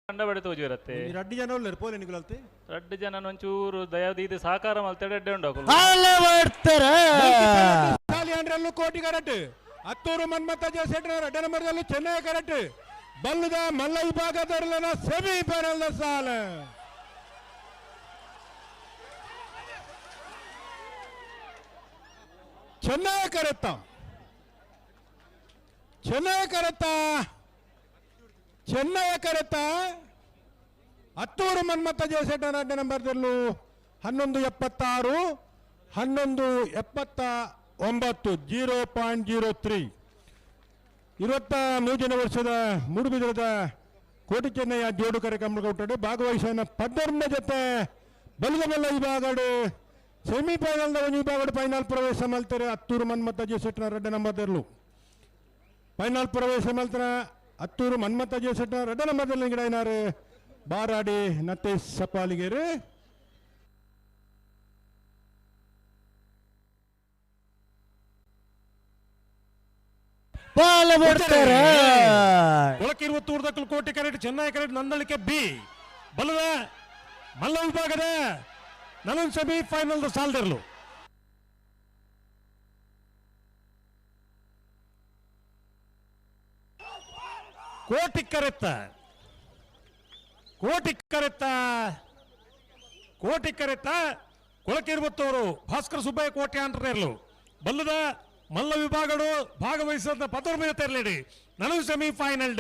ಕಂಡ ಬಡೆ ತೋಜಿರತ್ತೆ ರಡ್ಡಿ ಜನ ಉಳ್ಳರು ಪೋಲೆ ನಿಗುಲಲ್ತೆ ರಡ್ಡು ಜನ ಒಂಚೂರು ದಯದೀದು ಸಹಕಾರ ಮಲ್ತಡೆ ಎಡ್ಡೆ ಉಂಡಾಕುಲು ಸಾಲಿಯಂಡ್ರಲ್ಲೂ ಕೋಟಿ correct Hattur Manmatha ಜೆಸೆಟ್ red ನಂಬರ್ದಲ್ಲೂ Chennai correct ಬಲ್ಲದ ಮಲ್ಲ ವಿಭಾಗದವರನ್ನ ಸೆಮಿ ಫೈನಲ್ ಸಾಲ ಚೆನ್ನೈ ಕರೆತ್ತ ಹತ್ತೂರು ಮನ್ಮತ ಜೆಸೆಟ್ ರೆಡ್ಡ ನಂಬರ್ದಲ್ಲೂ 1176 1179 0.03 23 ವರ್ಷದ ಮೂಡುಬಿದಿರದ ಕೋಟಿ ಚೆನ್ನಯ್ಯ ಜೋಡುಕರೆ ಕಮ್ಮಗೌಟಡೆ ಭಾಗವಹಿಸಿದ 14ನೇ ಜೊತೆ ಬಲಗಮಲ್ಲ ವಿಭಾಗಡು ಸೆಮಿಫೈನಲ್ ವಿಭಾಗಡು ಫೈನಲ್ ಪ್ರವೇಶ ಮಲ್ತಾರೆ ಹತ್ತೂರು ಮನ್ಮತ ಜೆಸೆಟ್ನ ರೆಡ್ಡ ನಂಬರ್ದಲ್ಲೂ ಫೈನಲ್ ಪ್ರವೇಶ ಮಲ್ತರ ಹತ್ತೂರು ಮನ್ಮತ ಜೆಸೆಟ್ನ ರೆಡ್ಡ ನಂಬರ್ದಲ್ಲಿ ಗಿಡನಾರು ಬಾರಾಡಿ ನತ್ತೆ ಸಪಾಲಿಗೆರು ಒಳಕಿರುವತ್ತೂರ್ದಕ್ಕಲು ಕೋಟಿ correct Chennai correct Nandalike B ಬಲದ ಮಲ್ಲ ವಿಭಾಗದ ನನ್ನ ಸೆಮಿ ಫೈನಲ್ ಸಾಲದಿರಲು ಕೋಟಿ ಕರೆತ್ತ ಕೊಳಕಿರುವತ್ತೂರು ಭಾಸ್ಕರ ಸುಬ್ಬಯ್ಯ ಕೋಟೆ ಅಂಟರ್ಲು ಬಲ್ಲದ ಮಲ್ಲ ವಿಭಾಗಗಳು ಭಾಗವಹಿಸಿದ 14 ತೆರಳಿಡಿ ನನಗೆ ಸೆಮಿ ಫೈನಲ್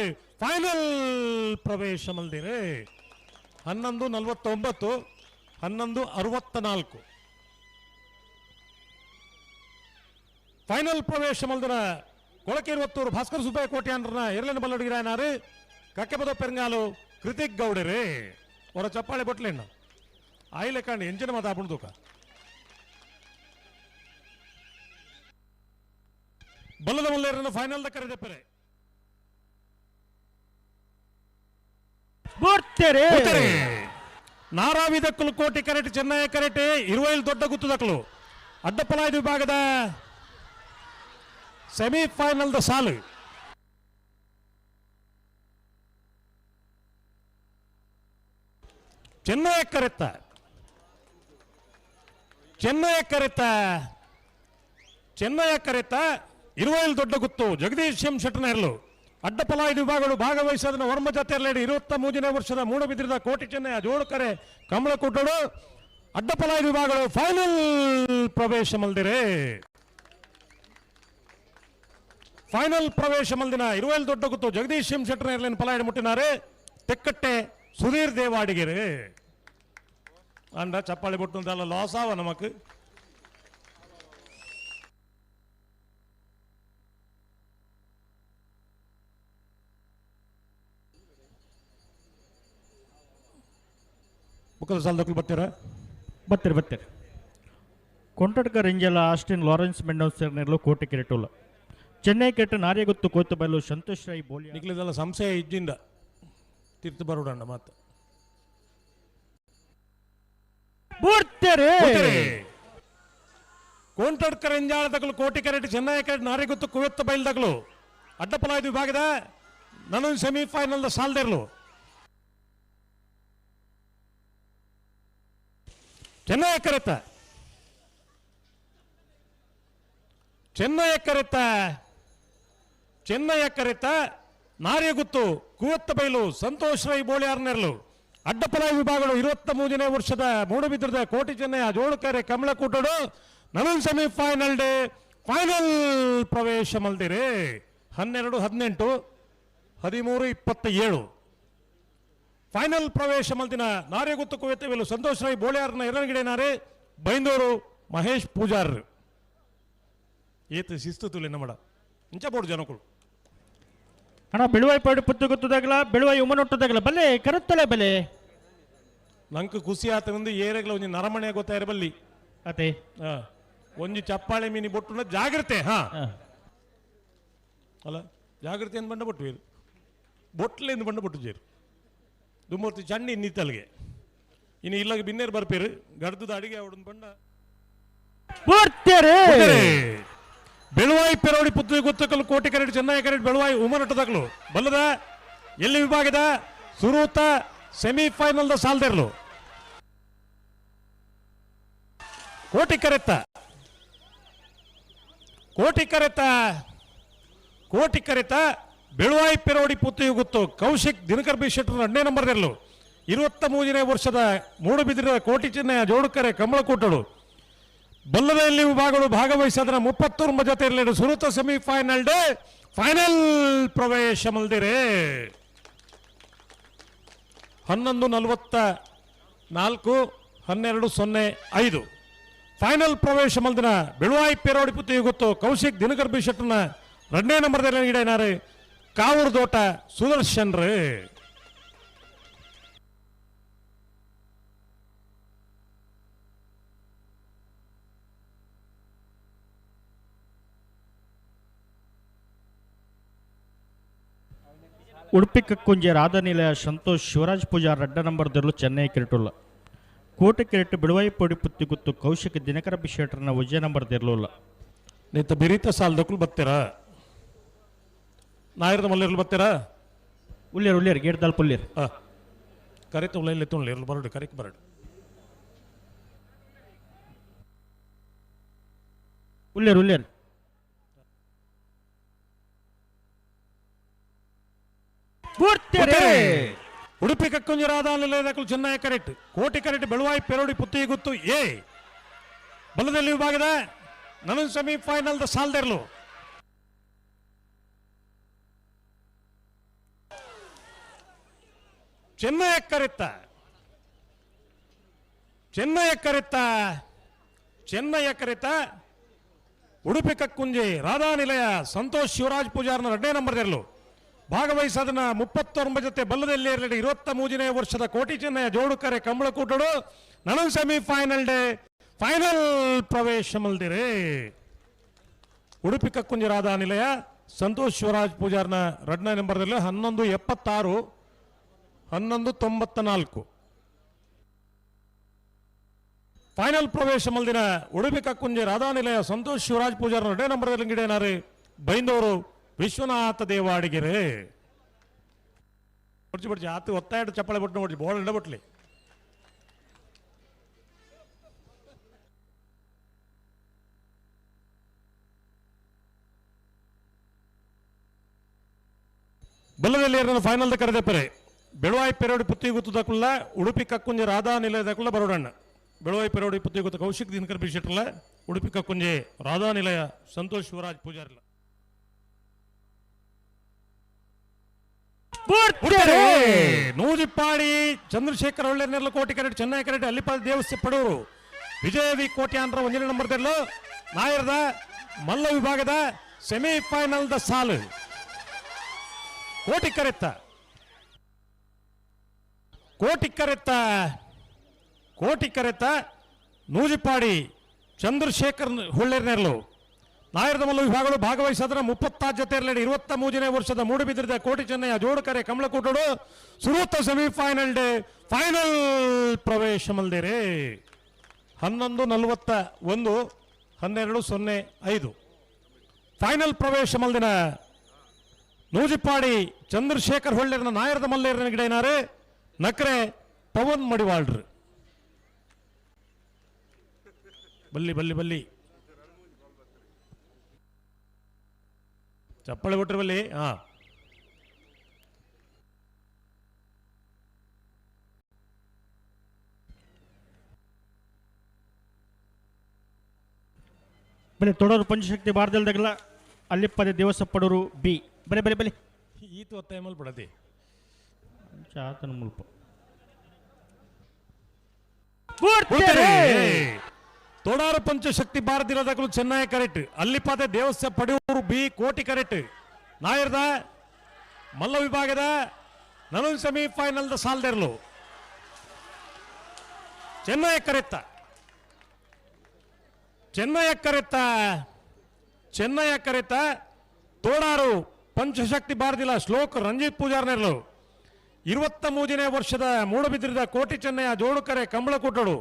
ಪ್ರವೇಶ ಮಲ್ದಿರೆ 11:49 11:64 ಫೈನಲ್ ಪ್ರವೇಶ ಮಲ್ದಿನ ಕೊಳಕಿರುವತ್ತೂರು ಭಾಸ್ಕರ ಸುಬ್ಬಯ್ಯ ಕೋಟೆ ಅಂಡ್ರನ ಎರಲಿನ ಬಲ್ಲಡಿಗಿರಾಯನಾರು ಕಕ್ಕೆಪದ ಪೆರಂಗಾಲು ಕೃತಿಕ್ ಗೌಡರೇ ಅವರ ಚಪ್ಪಾಳೆ ಬಟ್ಲೆಣ್ಣ ಆಯ್ಲೆ ಕಾಣಿ ಎಂಜಿನ ಮತ ತೂಕ ಬಲ್ಲದ ಮಲ್ಲೇರನ್ನು ಫೈನಲ್ ಕರೆದಪ್ಪರೆ ನಾರಾವಿದಕ್ಕಲು ಕೋಟಿ ಕರೆಟ್ ಚೆನ್ನೈ ಕರೆಟ್ 20 ದೊಡ್ಡ ಗುತ್ತುದಕ್ಕಲು ಅಡ್ಡಪಲಾಯ್ದ ವಿಭಾಗದ ಸೆಮಿಫೈನಲ್ ಸಾಲು ಚೆನ್ನೈ ಕರೆತ 20 ದೊಡ್ಡ ಗುತ್ತು ಜಗದೀಶ್ ಎಂ ಶೆಟ್ಟನರ್ಲು ಅಡ್ಡಪಲಾಯ್ದ ವಿಭಾಗಗಳು ಭಾಗವಹಿಸಿದ ವರ್ಮಜ ತೆರಲೇಡಿ 23ನೇ ವರ್ಷದ ಮೂಡಬಿದ್ರದ ಕೋಟಿ ಚೆನ್ನಯ್ಯ ಜೋಡುಕರೆ ಕಮಲಕುಡ್ಡಳು ಅಡ್ಡಪಲಾಯ್ದ ವಿಭಾಗಗಳು ಫೈನಲ್ ಪ್ರವೇಶ ಮಲ್ದಿರೆ ಫೈನಲ್ ಪ್ರವೇಶ ಮಲ್ದಿನ 20 ದೊಡ್ಡ ಗುತ್ತು ಜಗದೀಶ್ ಎಂ ಶೆಟ್ಟನರ್ಲಿನ ಪಲಾಯ್ಡ ಮುಟ್ಟಿನಾರೆ ತೆಕ್ಕಟ್ಟೆ ಸುಧೀರ್ ದೇವಾಡಿಗೆರೆ ಅಂಡ ಚಪ್ಪಾಳಿ ಬಿಟ್ಟು ಲಾಸ್ ಆವ ನಮಕ್ ಬುಕ್ಕದ ಸಾಲದಕ್ಕೂ ಬರ್ತೀರ ಕೊಂಟಡ್ಕ ರೇಂಜಲ ಆಸ್ಟಿನ್ ಲಾರೆನ್ಸ್ ಮೆಂಡೋಸರ್ನೆರ್ಲು ಕೋಟೆ ಕಿರೀಟುಲ್ಲ ಚೆನ್ನೈ ಕೆಟ್ಟ ನಾರ್ಯಗುತ್ತು ಕೋತು ಬಯಲು ಸಂತೋಷ್ ರೈ ಬೋಲಿ ನಿಕ್ಲಿದಲ್ಲ ಸಂಶಯ ಇದ್ದಿಂದ ತೀರ್ಥ ಬರುಡಣ್ಣ ಮಾತು ಕೊಂಟಡ್ಕ ರೇಂಜಾಳದಕ್ಕಲು ಕೋಟಿ ಕೆರೆಟ್ ಚೆನ್ನೈ ಕೆರೆಟ್ ನಾರ್ಯಗುತ್ತು ಕುವೆತ್ತ ಬಯಲ್ದಕ್ಕಲು ಅಡ್ಡಪಲಾಯ್ದ ವಿಭಾಗದ ನನ್ನ ಸೆಮಿಫೈನಲ್ ಸಾಲದಿರ್ಲು ಚೆನ್ನೈ ಕರೆತ ನಾರ್ಯಗುತ್ತು ಕುವೆತ್ತ ಬಯಲು ಸಂತೋಷ್ ರೈ ಬೋಳಿಯಾರ್ನೆರ್ಲು ಅಡ್ಡಪಲಾಯ ವಿಭಾಗಗಳು 23ನೇ ವರ್ಷದ ಮೂಡಬಿದ್ರದ ಕೋಟಿ ಚೆನ್ನಯ್ಯ ಜೋಡುಕರೆ ಕಮಲಕುಡ್ಡಡು ನನ್ನ ಸೆಮಿಫೈನಲ್ ಫೈನಲ್ ಪ್ರವೇಶ ಮಲ್ದಿರೆ 12-18 13-27 ಫೈನಲ್ ಪ್ರವೇಶ ಮಲ್ದಿನ ನಾರ್ಯಗುತ್ತು ಕುವೆತ್ತ ಬಯಲು ಸಂತೋಷ್ ರೈ ಬೋಳಿಯಾರ್ನ ಎರಡಗಿಡೇನಾರೆ ಬೈಂದೂರು ಮಹೇಶ್ ಪೂಜಾರ್ ಏತು ಶಿಸ್ತು ತುಳಿ ನಮ್ಮಡ ಇಂಚ ಬೋಡು ಜನಗಳು ಅಣ್ಣ ಬೆಳುವಾಯಿ ಪಾಡು ಪುತ್ತು ಗೊತ್ತದಾಗಲ ಬೆಳುವಾಯಿ ಉಮ್ಮನೊಟ್ಟದಾಗಲ ಬಲ್ಲೆ ಕರುತ್ತಲೆ ಬಲೆ ನಂಗೆ ಖುಷಿ ಆತಂದು ಏರೆಗ್ಲ ಒಂಜಿ ನರಮಣೆ ಗೊತ್ತಾಯಿರ ಬಲ್ಲಿ ಅತೆ ಒಂಜಿ ಚಪ್ಪಾಳೆ ಮೀನಿ ಬೊಟ್ಟು ಜಾಗ್ರತೆ ಅಲ್ಲ ಜಾಗ್ರತೆ ಎಂದು ಬಂಡ ಬೊಟ್ಟು ಬೊಟ್ಲೆಂದು ಬಂಡ ಬೊಟ್ಟು ಜೇರು ದುಮ್ಮೂರ್ತಿ ಚಂಡಿ ನಿತ್ತಲ್ಗೆ ಇನ್ನು ಇಲ್ಲಾಗ ಬಿನ್ನೇರು ಬರ್ಪೇರು ಗಡ್ದದ ಅಡಿಗೆ ಅವಡನ್ ಬಂಡ ಬೆಳುವಾಯಿ ಪೆರೋಡಿ ಪುತ್ತು ಗೊತ್ತಕಲು ಕೋಟಿ ಕರೆಟ್ ಚೆನ್ನೈ ಕರೆಟ್ ಬೆಳುವಾಯಿ ಉಮನಟ್ಟದಕಲು ಬಲ್ಲದ ಎಲ್ಲಿ ವಿಭಾಗದ ಸುರೂತ ಸೆಮಿಫೈನಲ್ ಸಾಲ್ದಿರ್ಲು ಕೋಟಿ ಕರೆತ ಬೆಳುವಾಯಿ ಪೆರೋಡಿ ಪುತ್ತು ಗೊತ್ತು ಕೌಶಿಕ್ ದಿನಕರ್ ಬಿ ಶೆಟ್ಟರ್ 2ನೇ ನಂಬರ್ದಲ್ಲೂ 23ನೇ ವರ್ಷದ ಮೂಡುಬಿದಿರ ಕೋಟಿ ಚಿಹ್ನೆಯ ಜೋಡುಕರೆ ಕಮಲಕೂಟಡು ಬಲ್ಲದಲ್ಲಿ ವಿಭಾಗಗಳು ಭಾಗವಹಿಸಿದ 30 ಜೊತೆ ಇರಲಿ ಸುರೂತ ಸೆಮಿಫೈನಲ್ ಡೇ ಫೈನಲ್ ಪ್ರವೇಶ ಮಲ್ದಿರೆ 11:44 12:05 ಫೈನಲ್ ಪ್ರವೇಶ ಮಲ್ದಿನ ಬೆಳುವಾಯಿ ಪೇರೋಡಿ ಪುತ್ತಿ ಗೊತ್ತು ಕೌಶಿಕ್ ದಿನಕರ್ ಬಿ ಶೆಟ್ಟರ್ನ 2ನೇ ನಂಬರ್ದಲ್ಲಿ ಇಡೇನಾರು ಕಾವೂರು ದೋಟ ಸುದರ್ಶನ್ ರೇ ಉಡುಪಿ ಕಕ್ಕುಂಜೆ ರಾಧನಿಲಯ ಸಂತೋಷ್ ಶಿವರಾಜ್ ಪೂಜಾರ್ 2 ನಂಬರ್ದಲ್ಲೂ ಚೆನ್ನೈ ಕಿರೀಟುಲ್ಲ ಕೋಟೆ ಕಿರೀಟ ಬಿಡುವಾಯಿ ಪೊಡಿ ಪುತ್ತಿ ಗೊತ್ತು ಕೌಶಿಕ್ ದಿನಕರ ಬಿಶೇಟರ್ನ ವಿಜಯ ನಂಬರ್ದಿರಲಿಲ್ಲ ನೀತ ಬಿರಿತ ಸಾಲ್ ದಕ್ಕಲು ಬರ್ತೀರಾ ನಾಯರದ ಮಲ್ಲಿರ್ಲು ಬರ್ತೀರಾ ಉಲ್ಲೇರ್ ಗೇಟ್ದಾಲ್ ಪುಲ್ಲೇರ್ ಕರಿತ ಉಳ್ಳಿ ತುಳ್ಳಿ ಇರ್ಲು ಬರಡು ಕರಿಕ್ ಬರಡು ಉಲ್ಲೇರ್ ಉಡುಪಿ ಕಕ್ಕುಂಜೆ ರಾಧಾನಿಲಯದಕ್ಕಲು ಚೆನ್ನೈ ಕರೆಕ್ಟ್ ಕೋಟಿ ಕರೆಕ್ಟ್ ಬೆಳುವಾಯಿ ಪೆರೋಡಿ ಪುತ್ತಿ ಗೊತ್ತು ಎ ಬಲದಲ್ಲಿ ವಿಭಾಗದ ನನ್ನ ಸೆಮಿಫೈನಲ್ ಸಾಲ್ದಿರ್ಲು ಚೆನ್ನೈ ಕರೆತ ಉಡುಪಿ ಕಕ್ಕುಂಜೆ ರಾಧಾನಿಲಯ ಸಂತೋಷ್ ಶಿವರಾಜ್ ಪೂಜಾರ್ನ 2ನೇ ನಂಬರ್ದಿರಲು ಭಾಗವಹಿಸದನ್ನ 39 ಜೊತೆ ಬಲ್ಲದಲ್ಲಿ 23ನೇ ವರ್ಷದ ಕೋಟಿ ಚೆನ್ನೈಯ ಜೋಡುಕರೆ ಕಮಲಕೂಟಡು ನನ್ನ ಸೆಮಿಫೈನಲ್ ಡೇ ಫೈನಲ್ ಪ್ರವೇಶ ಮಲ್ದಿರೆ ಉಡುಪಿ ಕಕ್ಕುಂಜೆ ರಾಧಾನಿಲಯ ಸಂತೋಷ್ ಶಿವರಾಜ್ ಪೂಜಾರ್ನ 2ನೇ ನಂಬರ್ದಲ್ಲಿ 11:76 11:94 ಫೈನಲ್ ಪ್ರವೇಶ ಮಲ್ದಿನ ಉಡುಪಿ ಕಕ್ಕುಂಜೆ ರಾಧಾನಿಲಯ ಸಂತೋಷ್ ಶಿವರಾಜ್ ಪೂಜಾರ್ನ 2ನೇ ನಂಬರ್ದಲ್ಲಿ ಗಿಡೇನಾರು ಬೈಂದೂರು ವಿಶ್ವನಾಥ ದೇವಾಡಿಗೆರೆ ಬಡ್ಚಿ ಆತು ಒತ್ತಾಯ ಚಪ್ಪಳೆ ಬಿಟ್ಟು ನೋಡ್ಲಿ ಬೋಳ ಬಿಟ್ಲಿ ಬಲ್ಲದಲ್ಲಿ ಫೈನಲ್ ಕರೆದಪ್ಪರೆ ಬೆಳುವಾಯಿ ಪೆರೋಡಿ ಪುತ್ತಿ ಗೊತ್ತದಕ್ಕಲ್ಲ ಉಡುಪಿ ಕಕ್ಕುಂಜೆ ರಾಧಾನಿಲಯದಕ್ಕಲ್ಲ ಬರೋಡಣ್ಣ ಬೆಳುವಾಯಿ ಪೆರೋಡಿ ಪುತ್ತಿ ಗೊತ್ತು ಕೌಶಿಕ್ ದಿನಕರ್ ಬಿ ಶೆಟ್ಟರ್ಲ ಉಡುಪಿ ಕಕ್ಕುಂಜೆ ರಾಧಾನಿಲಯ ಸಂತೋಷ್ ಶಿವರಾಜ್ ಪೂಜಾರಿಲ್ಲ ನೂಜಿಪ್ಪಾಡಿ ಚಂದ್ರಶೇಖರ್ ಒಳ್ಳೆರ್ನೆಲ್ಲ ಕೋಟಿ ಕರೆಕ್ಟ್ ಚೆನ್ನೈ ಕರೆಕ್ಟ್ ಅಲ್ಲಿಪಾದ ದೇವಸ್ಥೆ ಪಡೂರು ವಿಜಯವಿ ಕೋಟಿ ಅಂದ್ರ 1ನೇ ನಂಬರ್ದಲ್ಲೂ ನಾಯರದ ಮಲ್ಲ ವಿಭಾಗದ ಸೆಮಿಫೈನಲ್ ಸಾಲು ಕೋಟಿ ಕರೆತ್ತ ನೂಜಿಪ್ಪಾಡಿ ಚಂದ್ರಶೇಖರ್ ಹೊಳ್ಳೆರ್ನೆರ್ಲು ನಾಯರದ ಮಲ್ಲ ವಿಭಾಗಗಳು ಭಾಗವಹಿಸಿದ 30 ಜೊತೆ 23ನೇ ವರ್ಷದ ಮೂಡುಬಿದಿರದ ಕೋಟಿ ಚೆನ್ನೈಯ ಜೋಡುಕರೆ ಕಮಲಕೂಟಡು ಸುರೂತ ಸೆಮಿಫೈನಲ್ ಡೇ ಫೈನಲ್ ಪ್ರವೇಶ ಮಲ್ದಿರೆ 11:41 12:05 ಫೈನಲ್ ಪ್ರವೇಶ ಮಲ್ದಿನ ನೂಜಿಪ್ಪಾಡಿ ಚಂದ್ರಶೇಖರ್ ಹೊಳ್ಳೆರ್ನ ನಾಯರದ ಮಲ್ಲೇರ್ನ ಗಿಡೇನಾರೆ ನಕ್ರೆ ಪವನ್ ಮಡಿವಾಳ್ರು ಬಲ್ಲಿ ಚಪ್ಪಳೆ ಬಿಟ್ರೆ ಬಲ್ಲಿ ಬಲೆ ತೊಡೋರು ಪಂಚಶಕ್ತಿ ಬಾರ್ದಲ್ದಾಗಲ್ಲ ಅಲ್ಲಿಪ್ಪದೆ ದೇವಸ ಪಡೋರು ಬಿ ಬಲೆ ಈತು ಒತ್ತಾಯ ಮೇಲೆ ಬಿಡದೆ ಚಾತನ ಮುಲ್ಪ ತೋಡಾರು ಪಂಚಶಕ್ತಿ ಭಾರತೀಯದಾಗಲು ಚೆನ್ನೈ ಕರೆಕ್ಟ್ ಅಲ್ಲಿಪಾದೆ ದೇವಸ್ಥಾನ ಪಡೆಯೂರು ಬಿ ಕೋಟಿ ಕರೆಕ್ಟ್ ನಾಯರದ ಮಲ್ಲ ವಿಭಾಗದ ನನ್ನ ಸೆಮಿಫೈನಲ್ ಸಾಲ್ದಿರ್ಲು ಚೆನ್ನೈ ಕರೆತ್ತ ತೋಡಾರು ಪಂಚಶಕ್ತಿ ಭಾರತಿಲ ಶ್ಲೋಕ್ ರಂಜಿತ್ ಪೂಜಾರ್ನೆರ್ಲು 23ನೇ ವರ್ಷದ ಮೂಡುಬಿದಿರದ ಕೋಟಿ ಚೆನ್ನೈಯ ಜೋಡುಕರೆ ಕಮಲಕೂಟಡು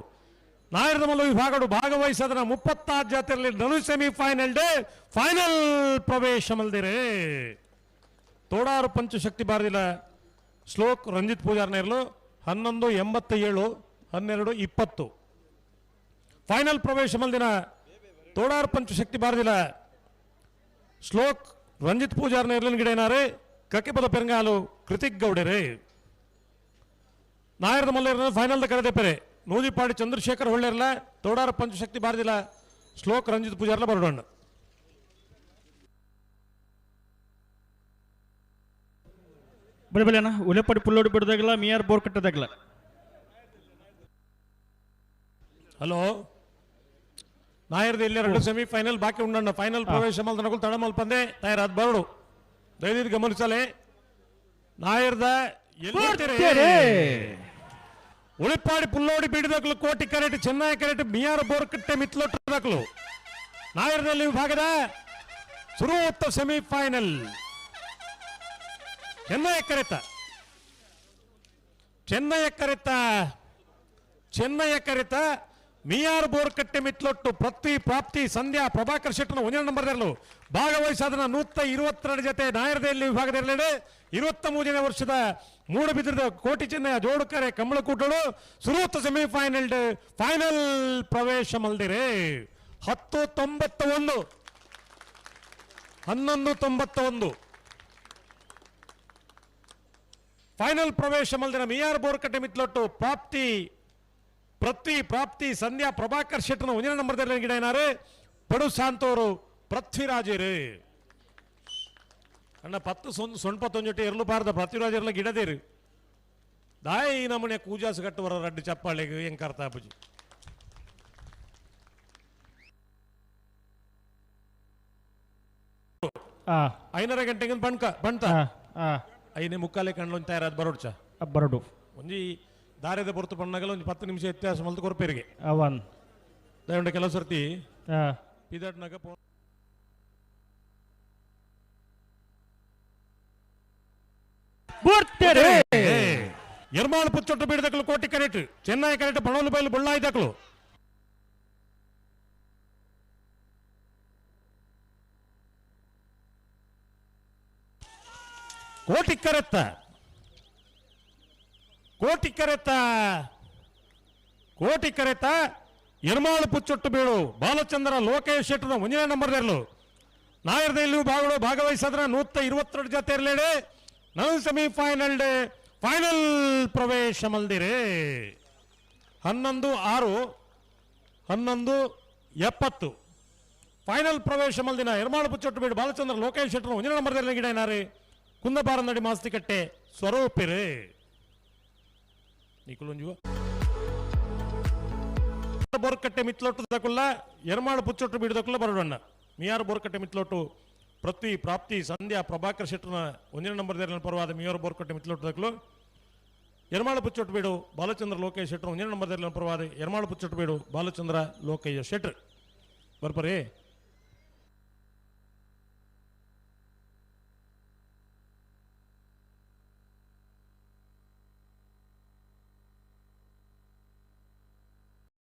ನಾಯರದ ಮಲ್ಲ ವಿಭಾಗಗಳು ಭಾಗವಹಿಸಿದ 30 ಜಾತಿಯಲ್ಲಿ ನನು ಸೆಮಿಫೈನಲ್ ಡೇ ಫೈನಲ್ ಪ್ರವೇಶ ಮಲ್ದಿರೆ ತೋಡಾರು ಪಂಚಶಕ್ತಿ ಭಾರತಿಲ ಶ್ಲೋಕ್ ರಂಜಿತ್ ಪೂಜಾರ್ನೇರ್ಲು 11:87 12:20 ಫೈನಲ್ ಪ್ರವೇಶ ಮಲ್ದಿನ ತೋಡಾರ್ ಪಂಚಶಕ್ತಿ ಬಾರದಿಲ್ಲ ಶ್ಲೋಕ್ ರಂಜಿತ್ ಪೂಜಾರ್ನೇರ್ಲಿನ ಗಿಡೇನಾರೆ ಕಕ್ಕೆಪದ ಪೆರಂಗಾಲು ಕೃತಿಕ್ ಗೌಡೆರೆ ನಾಯರದ ಮಲ್ಲೇರ ಫೈನಲ್ ಕರೆದೆ ಪೆರೆ ನೂದಿಪಾಡಿ ಚಂದ್ರಶೇಖರ್ ಹೊಳ್ಳೆರ್ಲ ತೋಡಾರ ಪಂಚಶಕ್ತಿ ಬಾರದಿಲ್ಲ ಶ್ಲೋಕ್ ರಂಜಿತ್ ಪೂಜಾರ್ಲ ಬರೋಣ ಬರಬಲೇನ ಉಲೆಪಡಿ ಪುಲ್ಲೋಡಿ ಬಿಡದಾಗಲ್ಲ ಮಿಯಾರ್ ಬೋರ್ ಕಟ್ಟದಾಗಲ್ಲ. ಹಲೋ ನಾಯರ್ದ ಇಲ್ಲಿ 2 ಸೆಮಿಫೈನಲ್ ಬಾಕಿ ಉಂಡಣ್ಣ ಫೈನಲ್ ಪ್ರವೇಶ ಮಲ್ದನಗಳು ತಡ ಮಲ್ಪಂದೆ ತಯಾರಾದ ಬರಡು ದಯವಿಟ್ಟು ಗಮನಿಸಲೆ ನಾಯರ್ದ ಉಳಿಪಾಡಿ ಪುಲ್ಲೋಡಿ ಬಿಡಿದಕ್ಲು ಕೋಟಿ ಕರೆಟ್ ಚೆನ್ನೈ ಕರೆಟ್ ಮಿಯಾರ್ ಬೋರ್ಕಟ್ಟೆ ಮಿತ್ಲೊಟ್ಟದಕ್ಲು ನಾಯರ್ದಲ್ಲಿ ವಿಭಾಗದ ಶುರುವತ್ತ ಸೆಮಿಫೈನಲ್ ಚೆನ್ನೈ ಕರೆತ ಮಿಯಾರ್ ಬೋರ್ಕಟ್ಟೆ ಮಿತ್ಲೊಟ್ಟು ಪೃಥ್ವಿ ಪ್ರಾಪ್ತಿ ಸಂಧ್ಯಾ ಪ್ರಭಾಕರ್ ಶೆಟ್ಟನ 1 ನಂಬರ್ದಲ್ಲೂ ಭಾಗವಹಿಸಾದನ 122 ಜೊತೆ ನಾಯರದಲ್ಲಿ ವಿಭಾಗದಲ್ಲಿ 23ನೇ ವರ್ಷದ ಮೂಡಬಿದ್ರದ ಕೋಟಿ ಚೆನ್ನೈ ಜೋಡುಕರೆ ಕಮಲಕೂಟಳು ಸುರುವತ್ತ ಸೆಮಿಫೈನಲ್ ಫೈನಲ್ ಪ್ರವೇಶ ಮಲ್ದಿರೆ 10:91 11:91 ಫೈನಲ್ ಪ್ರವೇಶ ಮಲ್ದಿನ ಮಿಯಾರ್ ಬೋರ್ಕಟ್ಟೆ ಮಿತ್ಲೊಟ್ಟು ಪೃಥ್ವಿ ಪ್ರಾಪ್ತಿ ಸಂಧ್ಯಾ ಪ್ರಭಾಕರ್ ಶೆಟ್ಟನ 1 ನಂಬರ್ದಲ್ಲಿ ಗಿಡ ಏನಾರೆ ಪಡು ಸಾಂತೋರು ಪೃಥ್ವಿರಾಜರು ಅಣ್ಣ 10 ಸೊಂಪತ್ತೊಂಜೊಟ್ಟೆ ಎರಲು ಬಾರದ ಪೃಥ್ವಿರಾಜರ್ಲ ಗಿಡದೇರು ದಾಯಿ ನಮ್ಮನೆ ಕೂಜಾಸ್ ಕಟ್ಟುವರ ರಡ್ಡು ಚಪ್ಪಾಳೆಗೆ ಹೆಂಗ್ ಕರ್ತಾಪುಜಿ ಐನರ ಗಂಟೆಗೆ ಬಂತ 5:45 ಕಣ್ಣು ತಯಾರಾದ ಬರೋಡ್ಚ ಬರೋಡು ಒಂಜಿ ದಾರ್ಯದ ಹೊರತು ಪಣ್ಣಗಲ ಒಂದು 10 ನಿಮಿಷ ವ್ಯತ್ಯಾಸ ಮಲ್ತು ಕೊರಪೇರಿಗೆ ಅವನ್ ದಯವಿಟ್ಟು ಕೆಲವು ಸರ್ತಿ ಪಿದಟ್ನಾಗ ಎರ್ಮಾಳು ಪುಚ್ಚೊಟ್ಟು ಬೀಡದಕ್ಲು ಕೋಟಿ ಕರೆಟ್ ಚೆನ್ನೈ ಕರೆಟ್ ಪಣೋಲು ಬೈಲು ಬಳ್ಳಾಯ್ದಕ್ಲು ಕೋಟಿ ಕರೆತ ಎರ್ಮಾಳು ಪುಚ್ಚೊಟ್ಟು ಬೀಳು ಬಾಲಚಂದ್ರ ಲೋಕೇಶ್ ಶೆಟ್ಟನ 1 ನಂಬರ್ದಲ್ಲೂ ನಾಯರ್ದಲ್ಲಿ ಭಾಗವಹಿಸಿದ್ರ 122 ಜೊತೆ ಇರಲೇಡೆ ನಾವು ಸೆಮಿಫೈನಲ್ ಫೈನಲ್ ಪ್ರವೇಶ ಮಲ್ದಿರೆ 11:06 11:70 ಫೈನಲ್ ಪ್ರವೇಶ ಮಲ್ದಿನ ಎರ್ಮಾಳು ಪುಚ್ಚೊಟ್ಟು ಬೀಡು ಬಾಲಚಂದ್ರ ಲೋಕೇಶ್ ಶೆಟ್ಟನ 1 ನಂಬರ್ದಲ್ಲಿ ಗಿಡ ಏನಾರೆ ಕುಂದಬಾರಂದಡಿ ಮಾಸ್ತಿಕಟ್ಟೆ ಸ್ವರೂಪಿರೆ ನಿಕುಲುಂಜುವ ಬೋರ್ಕಟ್ಟೆ ಮಿತ್ಲೊಟ್ಟುದಕ್ಕುಲ್ಲ ಎರ್ಮಾಳು ಪುಚ್ಚೊಟ್ಟು ಬಿಡುದಕ್ಕುಲ್ಲ ಬರೋಣ ಮಿಯಾರ್ ಬೋರ್ಕಟ್ಟೆ ಮಿತ್ಲೊಟ್ಟು ಪೃಥ್ವಿ ಪ್ರಾಪ್ತಿ ಸಂಧ್ಯಾ ಪ್ರಭಾಕರ್ ಶೆಟ್ಟನ 1 ನಂಬರ್ದಲ್ಲಿ ಪರವಾದ ಮಿಯಾರ್ ಬೋರ್ಕಟ್ಟೆ ಮಿತ್ಲೊಟ್ಟುದಕ್ಕಲು ಎರ್ಮಾಳು ಪುಚ್ಚೊಟ್ಟು ಬೀಡು ಬಾಲಚಂದ್ರ ಲೋಕೇಶ್ ಶೆಟ್ಟರು 1 ನಂಬರ್ದಲ್ಲಿ ಪರವಾದ ಎರ್ಮಾಳು ಪುಚ್ಚೊಟ್ಟು ಬೀಡು ಬಾಲಚಂದ್ರ ಲೋಕೇಶ್ ಶೆಟ್ರ್ ಬರ್ಬರೇ